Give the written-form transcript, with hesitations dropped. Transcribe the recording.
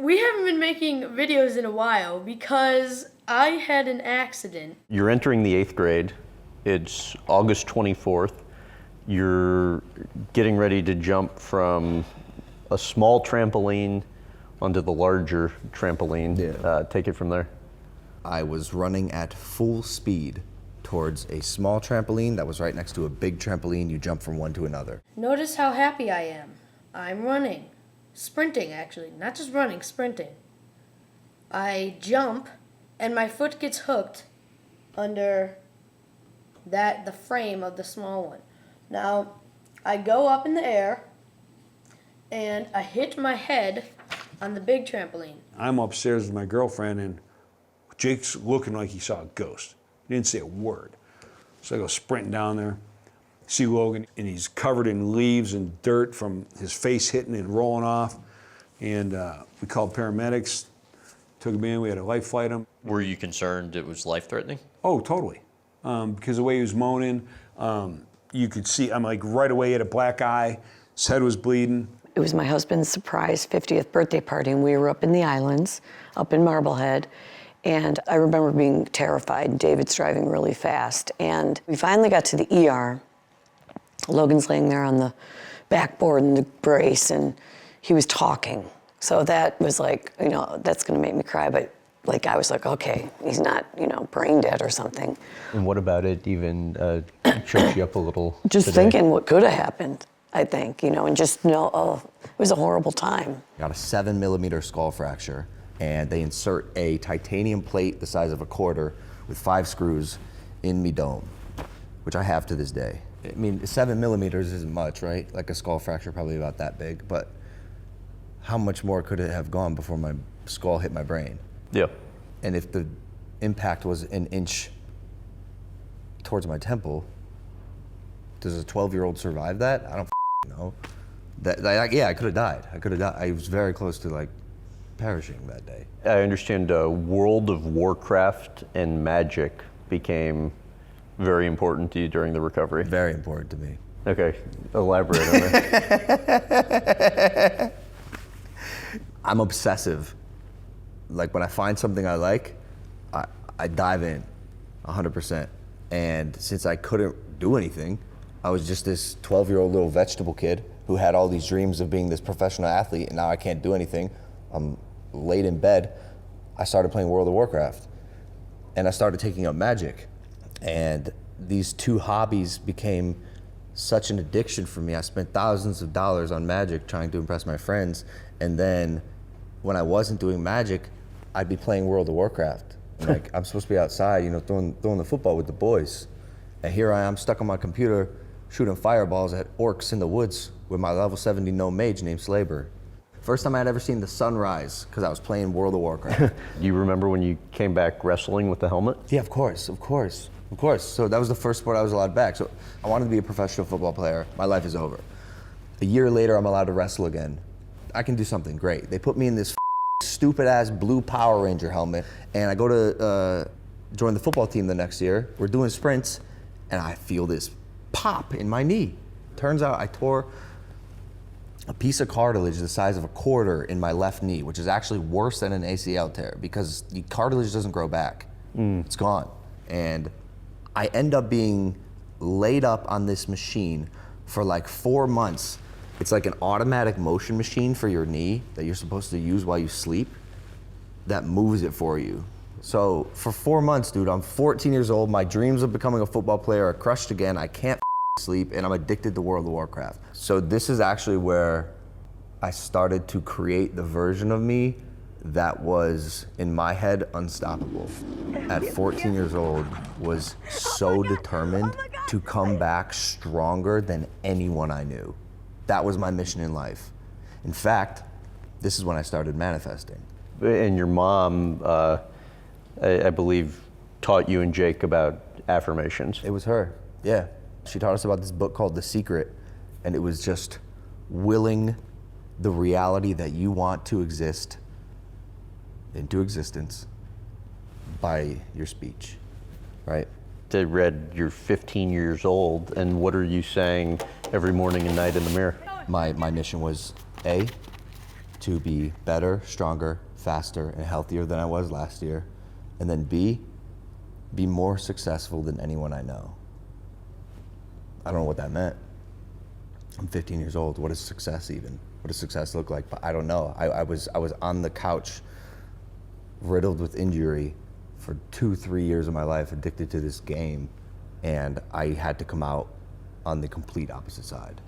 we haven't been making videos in a while because I had an accident. You're entering the 8th grade. It's August 24th. You're getting ready to jump from a small trampoline onto the larger trampoline. Yeah. Take it from there. I was running at full speed towards a small trampoline that was right next to a big trampoline. You jump from one to another. Notice how happy I am. I'm running. Sprinting, actually. Not just running, sprinting. I jump, and my foot gets hooked under the frame of the small one. Now, I go up in the air, and I hit my head on the big trampoline. I'm upstairs with my girlfriend, and Jake's looking like he saw a ghost. He didn't say a word. So I go sprinting down there, see Logan, and he's covered in leaves and dirt from his face hitting and rolling off. And we called paramedics, took him in, we had to life flight him. Were you concerned it was life-threatening? Oh, totally. Because the way he was moaning, you could see, I'm like right away, he had a black eye, his head was bleeding. It was my husband's surprise 50th birthday party, and we were up in the islands, up in Marblehead. And I remember being terrified. David's driving really fast. And we finally got to the ER. Logan's laying there on the backboard in the brace, and he was talking. So that was like, that's gonna make me cry. But like, I was like, okay, he's not, brain dead or something. And what about it even choked you up a little? Just today? thinking what could have happened, I think, and just it was a horrible time. Got a 7mm skull fracture, and they insert a titanium plate the size of a quarter with 5 screws in me dome, which I have to this day. I mean, 7mm isn't much, right? Like a skull fracture, probably about that big, but how much more could it have gone before my skull hit my brain? Yeah. And if the impact was an inch towards my temple, does a 12-year-old survive that? I don't know. Yeah, I could have died. I was very close to perishing that day. I understand World of Warcraft and Magic became very important to you during the recovery. Very important to me. Okay, elaborate on that. I'm obsessive. Like when I find something I like, I dive in 100%. And since I couldn't do anything, I was just this 12-year-old little vegetable kid who had all these dreams of being this professional athlete, and now I can't do anything. I'm laid in bed. I started playing World of Warcraft, and I started taking up Magic. And these two hobbies became such an addiction for me. I spent thousands of dollars on Magic trying to impress my friends, and then when I wasn't doing Magic, I'd be playing World of Warcraft. And I'm supposed to be outside, throwing the football with the boys. And here I am stuck on my computer shooting fireballs at orcs in the woods with my level 70 gnome mage named Slaber. First time I'd ever seen the sun rise because I was playing World of Warcraft. Do you remember when you came back wrestling with the helmet? Yeah, of course. So that was the first sport I was allowed back. So I wanted to be a professional football player. My life is over. A year later, I'm allowed to wrestle again. I can do something great. They put me in this stupid ass blue Power Ranger helmet, and I go to join the football team the next year. We're doing sprints, and I feel this pop in my knee. Turns out I tore a piece of cartilage the size of a quarter in my left knee, which is actually worse than an ACL tear because the cartilage doesn't grow back. It's gone. And I end up being laid up on this machine for 4 months. It's like an automatic motion machine for your knee that you're supposed to use while you sleep that moves it for you. So for 4 months, dude, I'm 14 years old. My dreams of becoming a football player are crushed again. I can't sleep, and I'm addicted to World of Warcraft. So this is actually where I started to create the version of me that was, in my head, unstoppable. At 14 years old, was so determined to come back stronger than anyone I knew. That was my mission in life. In fact, this is when I started manifesting. And your mom, I believe, taught you and Jake about affirmations. It was her, yeah. She taught us about this book called The Secret, and it was just willing the reality that you want to exist into existence by your speech, right? I read you're 15 years old, and what are you saying every morning and night in the mirror? My mission was A, to be better, stronger, faster, and healthier than I was last year. And then B, be more successful than anyone I know. I don't know what that meant. I'm 15 years old. What is success even? What does success look like? But I don't know. I was on the couch, riddled with injury for 2-3 years of my life, addicted to this game, and I had to come out on the complete opposite side.